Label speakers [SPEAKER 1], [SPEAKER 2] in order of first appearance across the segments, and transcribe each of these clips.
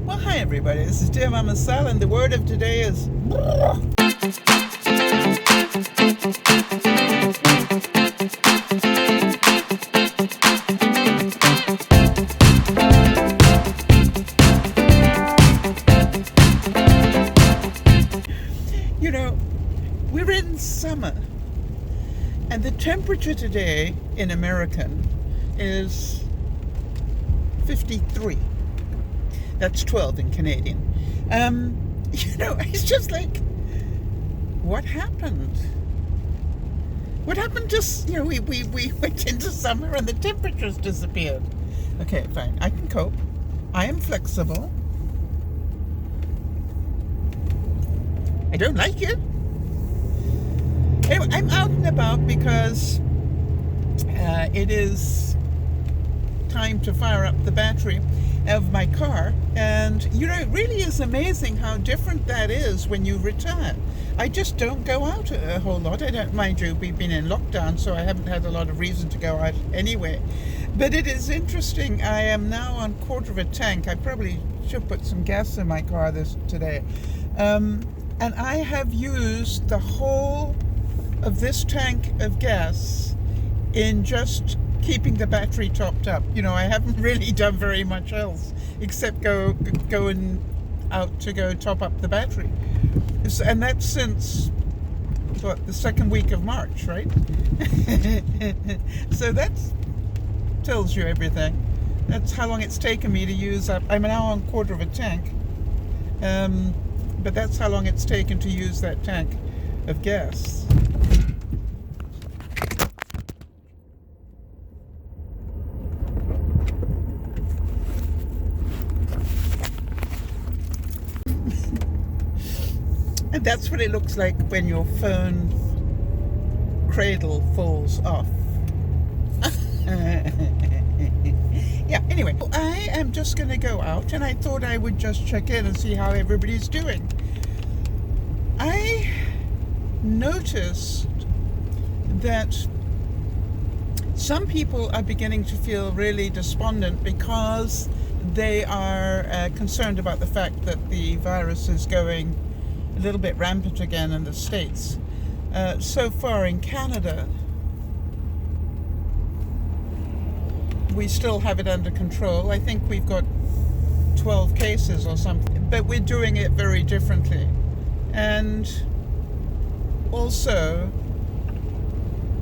[SPEAKER 1] Well, hi everybody, this is DearMamaSal, and the word of today is Brrr. You know, we're in summer, and the temperature today in American is 53. That's 12 in Canadian. It's just like, what happened? What happened? We went into summer and the temperatures disappeared. Okay, fine. I can cope. I am flexible. I don't like it. Anyway, I'm out and about because it is time to fire up the battery of my car, and it really is amazing how different that is when you retire. I just don't go out a whole lot. I don't, mind you, we've been in lockdown, so I haven't had a lot of reason to go out anyway. But it is interesting. I am now on quarter of a tank. I probably should put some gas in my car today. And I have used the whole of this tank of gas in just keeping the battery topped up. I haven't really done very much else except going out to go top up the battery. And that's since, the second week of March, right? So that tells you everything. That's how long it's taken me to use up. I'm now on quarter of a tank. But that's how long it's taken to use that tank of gas. And that's what it looks like when your phone cradle falls off. Yeah, anyway, I am just going to go out, and I thought I would just check in and see how everybody's doing. I noticed that some people are beginning to feel really despondent because they are concerned about the fact that the virus is going a little bit rampant again in the States. So far in Canada, we still have it under control. I think we've got 12 cases or something, but we're doing it very differently. And also,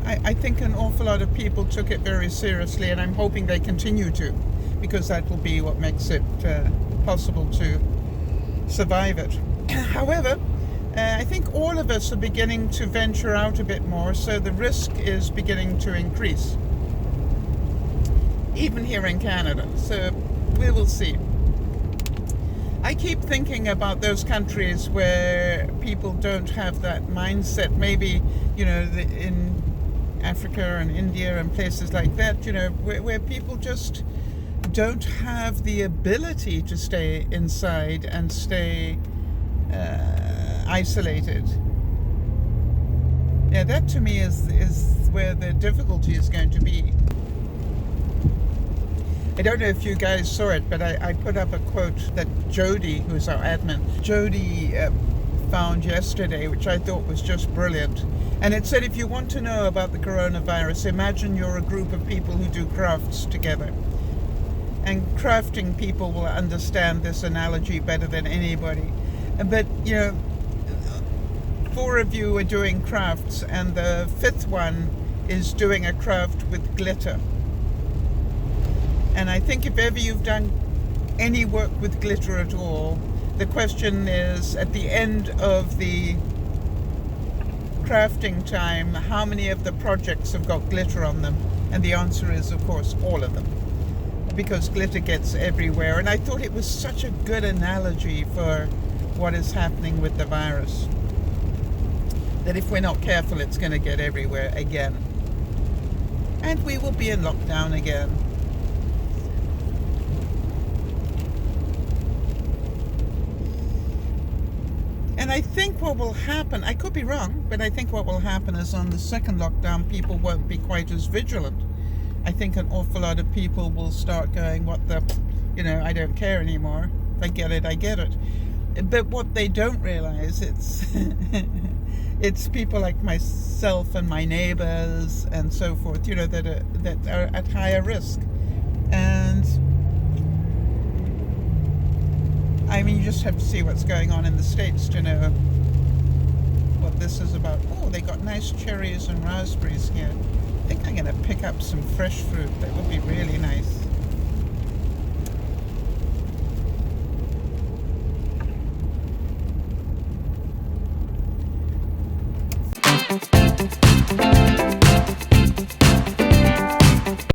[SPEAKER 1] I think an awful lot of people took it very seriously, and I'm hoping they continue to, because that will be what makes it possible to survive it. However, I think all of us are beginning to venture out a bit more, so the risk is beginning to increase, even here in Canada. So we will see. I keep thinking about those countries where people don't have that mindset. Maybe, in Africa and India and places like that, where people just don't have the ability to stay inside and stay isolated. Yeah, that to me is where the difficulty is going to be. I don't know if you guys saw it, but I put up a quote that Jody, who's our admin, Jody found yesterday, which I thought was just brilliant. And it said, if you want to know about the coronavirus, imagine you're a group of people who do crafts together. And crafting people will understand this analogy better than anybody. But, 4 of you are doing crafts, and the 5th one is doing a craft with glitter. And I think if ever you've done any work with glitter at all, the question is, at the end of the crafting time, how many of the projects have got glitter on them? And the answer is, of course, all of them, because glitter gets everywhere. And I thought it was such a good analogy for what is happening with the virus, that if we're not careful, it's going to get everywhere again. And we will be in lockdown again. And I think what will happen, I could be wrong, but I think what will happen is on the second lockdown, people won't be quite as vigilant. I think an awful lot of people will start going, what the, I don't care anymore. If I get it, I get it. But what they don't realize, it's people like myself and my neighbors and so forth, that are at higher risk. And I mean, you just have to see what's going on in the States to know what this is about. Oh, they got nice cherries and raspberries here. I think I'm going to pick up some fresh fruit. That would be really nice.